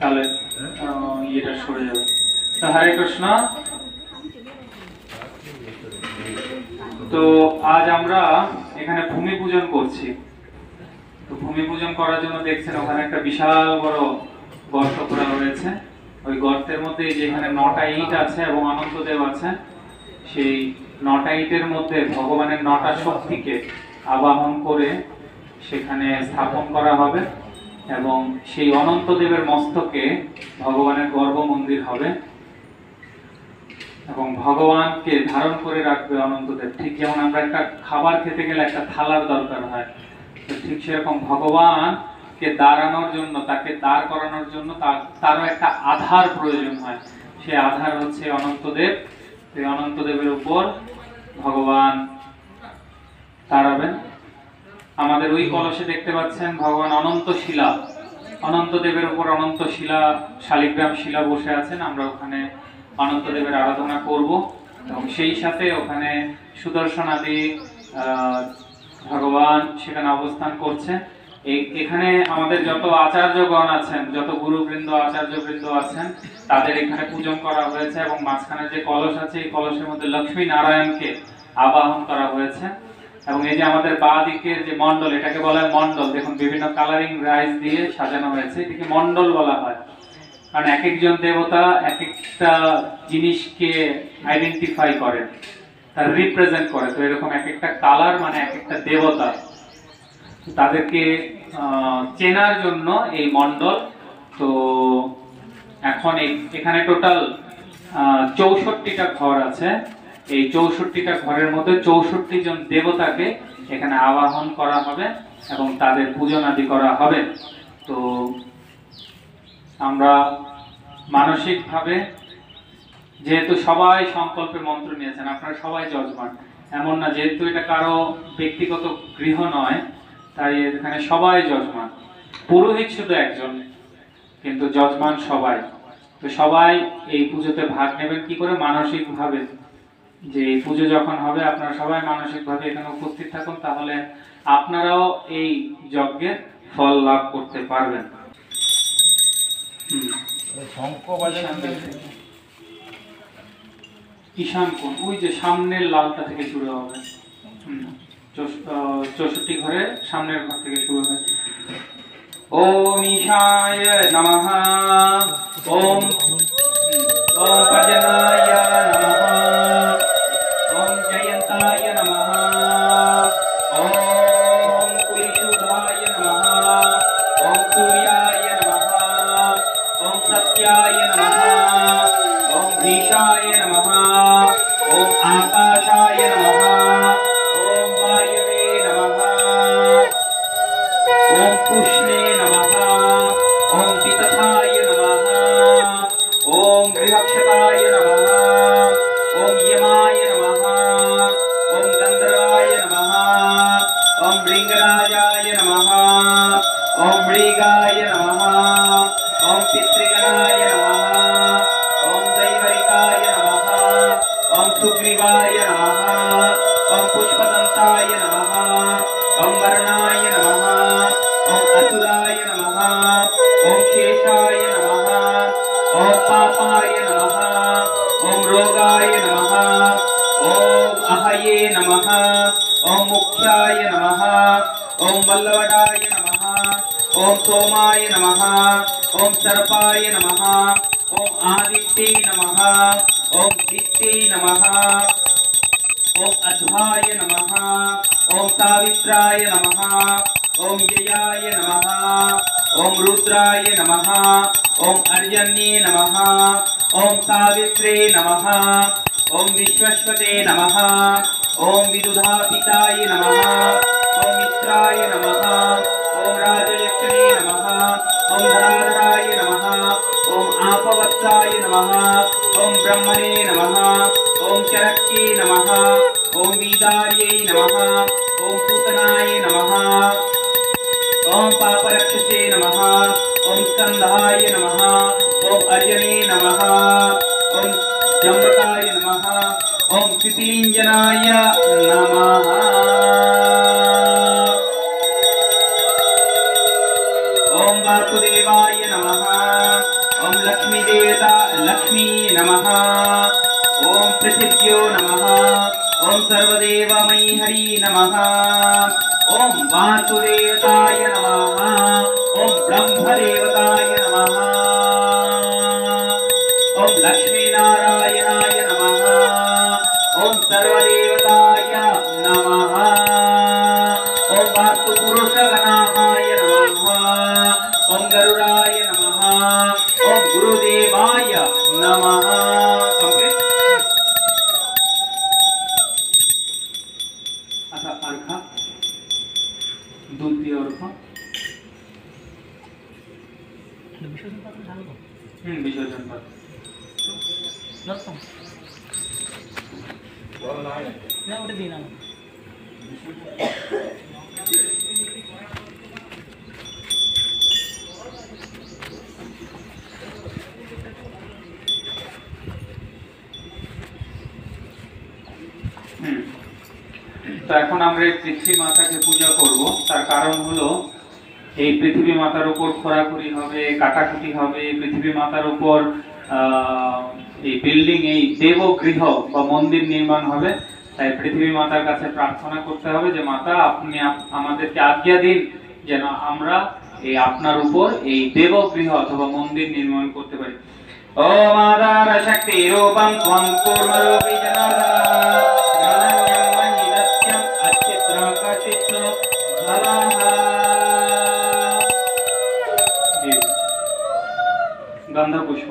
তাহলে ইয়েটা সরে যাবে। তো হরে কৃষ্ণ। তো আজ আমরা এখানে ভূমি পূজন করছি। তো ভূমি পূজন করার জন্য দেখছেন ওখানে একটা বিশাল বড় গর্ত করা হয়েছে। ওই গর্তের মধ্যে যেখানে 9টা ইট আছে এবং অনন্তদেব আছে, সেই 9টা ইটের মধ্যে ভগবানের 9টা শক্তিকে আবাহন করে সেখানে স্থাপন করা হবে এবং সেই অনন্তদেবের মস্তকে ভগবানের গর্ভ মন্দির হবে এবং ভগবানকে ধারণ করে রাখবে অনন্তদেব। ঠিক যেমন আমরা একটা খাবার খেতে গেলে একটা থালার দরকার হয়, তো ঠিক সেরকম ভগবানকে দাঁড়ানোর জন্য, তাকে দাঁড় করানোর জন্য তারও একটা আধার প্রয়োজন হয়। সেই আধার হচ্ছে অনন্তদেব। এই অনন্তদেবের উপর ভগবান দাঁড়াবেন। আমাদের ওই কলসে দেখতে পাচ্ছেন ভগবান অনন্ত শিলা, অনন্তদেবের উপর অনন্ত শিলা, শালিগ্রাম শিলা বসে আছেন। আমরা ওখানে অনন্তদেবের আরাধনা করব এবং সেই সাথে ওখানে সুদর্শন আদি ভগবান সেখানে অবস্থান করছে। এখানে আমাদের যত আচার্যগণ আছেন, যত গুরুবৃন্দ আচার্যবৃন্দ আছেন, তাদের এখানে পূজন করা হয়েছে এবং মাঝখানে যে কলস আছে এই কলসের মধ্যে লক্ষ্মী নারায়ণকে আবাহন করা হয়েছে। এবং এই যে আমাদের বাঁ দিকের যে মণ্ডল, এটাকে বলা হয় মণ্ডল। দেখুন বিভিন্ন কালারিং রাইস দিয়ে সাজানো হয়েছে, এটাকে মণ্ডল বলা হয়। কারণ এক একজন দেবতা এক একটা জিনিসকে আইডেন্টিফাই করেন, তার রিপ্রেজেন্ট করে। তো এরকম এক একটা কালার মানে এক একটা দেবতা, তাদেরকে চেনার জন্য এই মণ্ডল। তো এখন এখানে টোটাল 64টা ঘর আছে। এই 64টা ঘরের মধ্যে 64 জন দেবতাকে এখানে আবাহন করা হবে এবং তাদের পূজন আদি করা হবে। তো আমরা মানসিকভাবে, যেহেতু সবাই সংকল্পে মন্ত্র নিয়েছেন, আপনারা সবাই যজমান, এমন না, যেহেতু এটা কারো ব্যক্তিগত গৃহ নয়, তাই এখানে সবাই যজমান। পুরোহিত শুধু একজন, কিন্তু যজমান সবাই। তো সবাই এই পুজোতে ভাগ নেবেন কি করে? মানসিকভাবে। যে এই পুজো যখন হবে আপনারা সবাই মানসিকভাবে এখানে উপস্থিত থাকুন, তাহলে আপনারাও এই যজ্ঞের ফল লাভ করতে পারবেন। ঈশান কোণ ওই যে সামনের লালটা থেকে শুরু হবে। 64 ঘরে সামনের ঘর থেকে শুরু হয়। ওম ঈশায় নমঃ, ওম পর্জনায় নমঃ, ওম জয়ন্তায় নমঃ, ওম কুলিশুদ্ধায় নমঃ, ওম সূর্যায় নমঃ, ওম সত্যায় নমঃ, ওম ভীষায় নমঃ, ওম আকাশায় নমঃ, ওম বায়বে নমঃ, ওম পুষ্ণে নমঃ, ওম পিতথায় নমঃ, ওম বৃহৎক্ষতায় নমঃ, ওম यमाय नमः, ओम गंधर्वाय नमः, ओम भृंगराजाय नमः, ओम मृगाय नमः, ओम पितृगणाय नमः, ओम दैवरिकाय नमः, ओम सुग्रीवाय नमः, ओम पुष्पदंताय नमः, ओम वरुणाय नमः, ओम असुराय नमः, ओम शेषाय नमः, ओम पापाय नमः, ओम रोगाय नमः, ओम अहये नमः, ओम मुख्याय नमः, ओम वल्लवडाय नमः, ओम सोमाय नमः, ओम सर्पाय नमः, ओम आदित्ये नमः, ओम दित्ये नमः, ओम अध्वाय नमः, ओम सावित्राय नमः, ओम ययाय नमः, ओम रुद्राय नमः, ओम अर्जन्ये नमः, ओम सावित्रे नमः, ओम विश्वस्पते नमः, ओम विदुधापिताय नमः, ओम मित्राय नमः, ओम राजयक्षणे नमः, ओम धराधराय नमः, ओम आपवत्साय नमः, ओम ब्रह्मणे नमः, ओम चरक्ये नमः, ओम वीदार्ये नमः, ओम पूतनाय नमः, ओम पापरक्षसे नमः, ओम स्कंधाय नमः, ओम अर्जने नमः, ओम जम्बकाय नमः, ओम तितिलिंजनाय नमः, ओम वासुदेवाय नमः, ओम लक्ष्मी देवता लक्ष्मी नमः। ओम पृथिव्यो नमः। ओम सर्वदेवमयी हरि नमः। ओम वासुदेवताय नमः। ओम ब्रह्मदेवताय नमः। ओम लक्ष्मी नारायणाय नमः। ओम सर्वदेवताय नमः। ओम वास्तुपुरुषगणाय नमः। ओम गरुडाय नमः। ओम गुरुदेवाय नमः। कंप्लीट। आता अर्घा दूध दिए अर्घ विसर्जन पर না ওটা দিন আমি তো এখন আমরা এই পৃথিবী মাতাকে পূজা করব। তার কারণ হলো এই পৃথিবী মাতার উপর খোরাখুরি হবে, কাটাকুটি হবে। পৃথিবী মাতার উপর এই বিল্ডিং, এই দেবগৃহ বা মন্দির নির্মাণ হবে। তাই পৃথিবী মাতার কাছে প্রার্থনা করতে হবে যে মাতা আপনি আমাদেরকে আজ্ঞা দিন যেন আমরা এই আপনার উপর এই দেবগৃহ অথবা মন্দির নির্মাণ করতে পারি। ওম আধার শক্তি রূপম ত্বং কুর্মরূপী জনার্দনঃ জ্ঞানঞ্জন্মঞ্জিতস্যম অচ্চিত্রাকাশিত্য ভবঃ। গন্ধ পুষ্প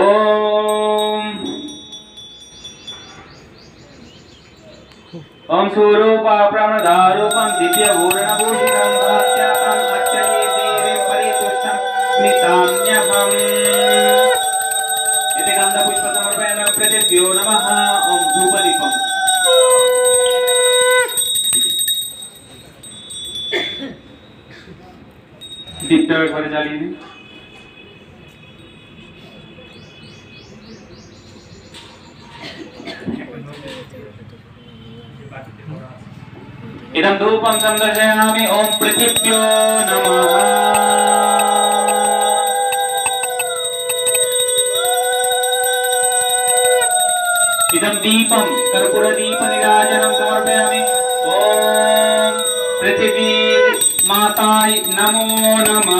ओम ओम स्वरूपा प्रणदारूपं दिव्यभूषणभूषितं भास्यातं अच्छये देवी परितुष्टं स्मिताम्यहम्। इति गन्धपुष्पं समर्पयामि। पृथिव्यो नमः। ओम धूपदीपम् दीपटा घरे জ্বালিয়ে দিন। इदं धूपं संदर्शयामि। ओम पृथिव्यो नमः। इदं दीपं कर्पूरदीपनिराजनं समर्पयामि। ओम पृथिवी माताय नमो नमः।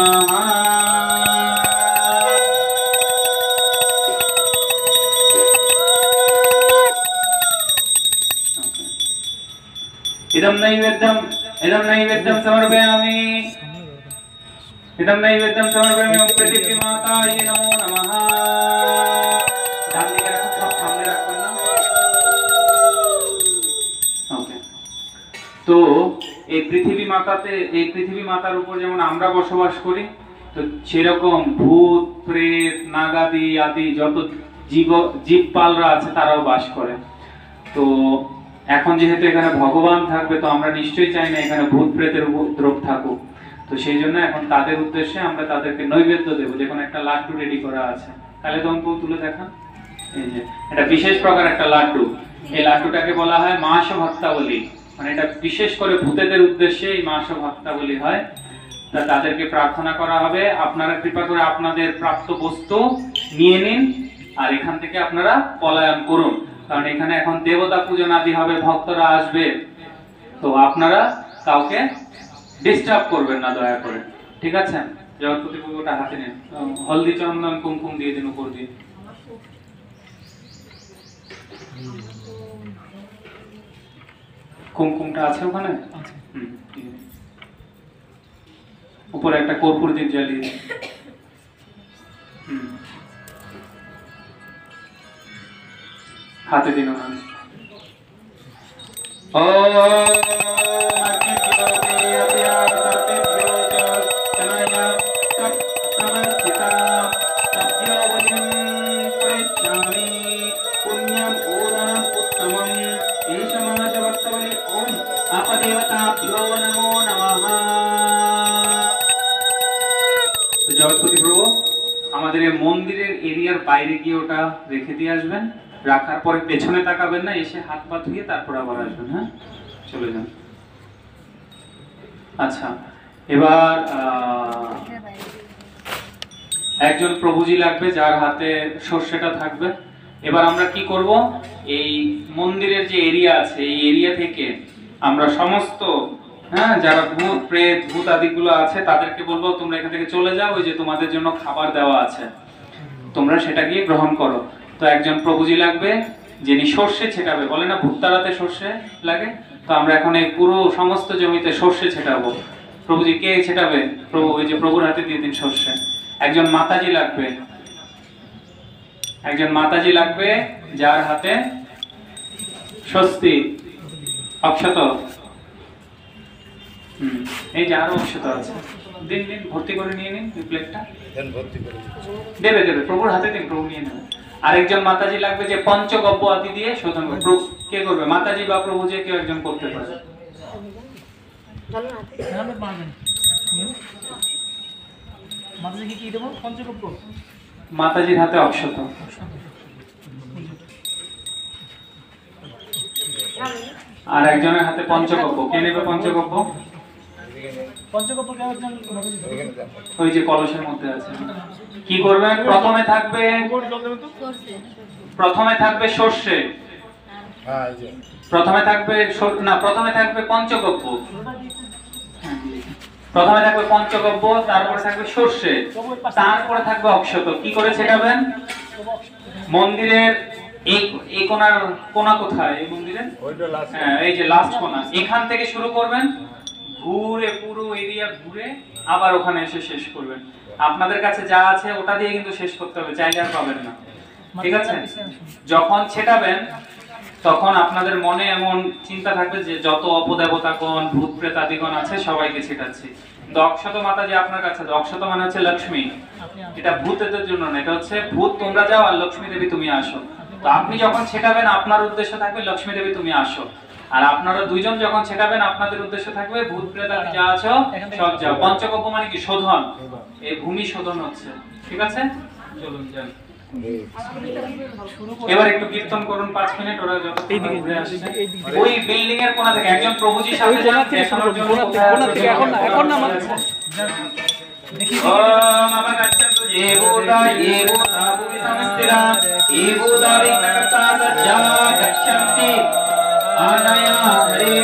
इदं नैवेद्यं समर्पयामि। इदं नैवेद्यं समर्पयामि। ओम पृथिवी माताय नमो नमः। डान दिके रखो, सब सामने रखो ना। ओके। तो এই পৃথিবী মাতার উপর যেমন আমরা বসবাস করি, তো সেরকম ভূত প্রেত নাগাদি আদি যত জীবপালরা আছে তারাও বাস করে। তো এখন যেহেতু এখানে ভগবান থাকবে, তো আমরা নিশ্চয়ই চাই না এখানে ভূত প্রেতের উপদ্রব থাকুক। তো সেই জন্য এখন তাদের উদ্দেশ্যে আমরা তাদেরকে নৈবেদ্য দেবো। দেখুন একটা লাড্ডু রেডি করা আছে, তাহলে তো অঙ্ক তুলে দেখান। এই যে এটা বিশেষ প্রকার একটা লাড্ডু। এই লাড্ডুটাকে বলা হয় মাস ভক্তাবলী। মানে এটা বিশেষ করে ভূতেদের উদ্দেশ্যে এই মাস ভক্তাবলী হয়। তা তাদেরকে প্রার্থনা করা হবে আপনারা কৃপা করে আপনাদের প্রাপ্ত বস্তু নিয়ে নিন আর এখান থেকে আপনারা পলায়ন করুন। কারণ এখানে এখন দেবতা পূজন আদি হবে, ভক্তরা আসবে, তো আপনারা কাউকে ডিস্টার্ব করবেন না দয়া করে, ঠিক আছে? জগৎপতি পুজোটা হাতে নিন। হলদি চন্দন কুমকুম দিয়ে দিন উপর দিয়ে। কুমকুমটা আছে ওখানে? উপরে একটা কর্পূর দ্বীপ জ্বালিয়ে দিন। हाथे दिनों में জগৎপতি প্রভু আমাদের এই মন্দিরের এরিয়ার বাইরে গিয়ে ওটা রেখে দিয়ে আসবেন। রাখার পরে পেছনে তাকাবেন না, এসে হাত পা ধুয়ে তারপর আবার আসবেন। হ্যাঁ, চলে যান। আচ্ছা, এবার একজন প্রভুজি লাগবে যার হাতে সর্ষেটা থাকবে। এবার আমরা কি করব, এই মন্দিরের যে এরিয়া আছে এই এরিয়া থেকে আমরা সমস্ত যারা ভূত প্রেত ভূত আদিগুলো আছে তাদেরকে বলবো তোমরা এখান থেকে চলে যাও, ওই যে তোমাদের জন্য খাবার দেওয়া আছে, তোমরা সেটা গিয়ে গ্রহণ করো। তো একজন প্রভুজি লাগবে যিনি সর্ষে ছেটাবে, বলে না ভূত তাড়াতে সর্ষে লাগে, তো আমরা এখন এই পুরো সমস্ত জমিতে সর্ষে ছেটাবো। প্রভুজি কে ছেটাবে? প্রভু, ওই যে প্রভুর হাতে দিয়ে দিন সর্ষে। একজন মাতাজি লাগবে, একজন মাতাজি লাগবে যার হাতে স্বস্তি অক্ষত, এই যে আরো অক্ষত আছে, দিন দিন ভর্তি করে নিয়ে নিন এই প্লেটটা, দেবে দেবে প্রভুর হাতে দিন, প্রভু নিয়ে নেবে। আরেকজন মাতাজি লাগবে যে পঞ্চগব্য আদি দিয়ে শোধন করবে। কে করবে? মাতাজি বা প্রভু যে কেউ একজন করতে পারে। মাতাজির হাতে অক্ষত, আর একজনের হাতে পঞ্চগব্য। কে নেবে পঞ্চগব্য? ওই যে কলসের মধ্যে আছে। কি করবেন? প্রথমে থাকবে সর্ষে, প্রথমে থাকবে পঞ্চগব্য, প্রথমে থাকবে পঞ্চগব্য, তারপরে থাকবে সর্ষে, তারপরে থাকবে অক্ষত। কি করে ছেটাবেন? মন্দিরের এই কোনা কোথায়? এই মন্দিরের এই যে লাস্ট কোনা, এখান থেকে শুরু করবেন, ঘুরে পুরো এরিয়া ঘুরে আবার ওখানে এসে শেষ করবেন। আপনাদের কাছে যা আছে ওটা দিয়ে কিন্তু শেষ করতে হবে, চাইলে আর পাবেন না, ঠিক আছে? যখন ছেটাবেন তখন আপনাদের মনে এমন চিন্তা থাকবে যে যত অপদেবতাগণ ভূত প্রেত আদিগণ আছে সবাইকে ছেটাচ্ছি। কিন্তু অক্ষত মাতাজি আপনার কাছে, অক্ষত মানে হচ্ছে লক্ষ্মী, এটা ভূতেদের জন্য না, এটা হচ্ছে ভূত তোমরা যাও আর লক্ষ্মী দেবী তুমি আসো। তো আপনি যখন ছেটাবেন আপনার উদ্দেশ্য থাকবে লক্ষ্মী দেবী তুমি আসো, আর আপনারা দুইজন যখন ছেটাবেন আপনাদের উদ্দেশ্য থাকবে ভূত প্রেত আদি যা আছো সব যাও। পঞ্চগব্য মানে কি? শোধন, এই ভূমি শোধন হচ্ছে, ঠিক আছে? চলুন যান। এবার একটু কীর্তন করুন 5 মিনিট, ওরা যত ঘুরে আসছে ওই বিল্ডিং এর কোণা থেকে একজন প্রভুজির সাথে যান, দেখানোর জন্য এখন না মানে ওম আবাকাচ্ছন্তু যেভূতা যেভূতা ভূমি সমস্তিরা যেভূতা বিঘ্নকর্তা সজ্জা গচ্ছন্তি আনয়া হরে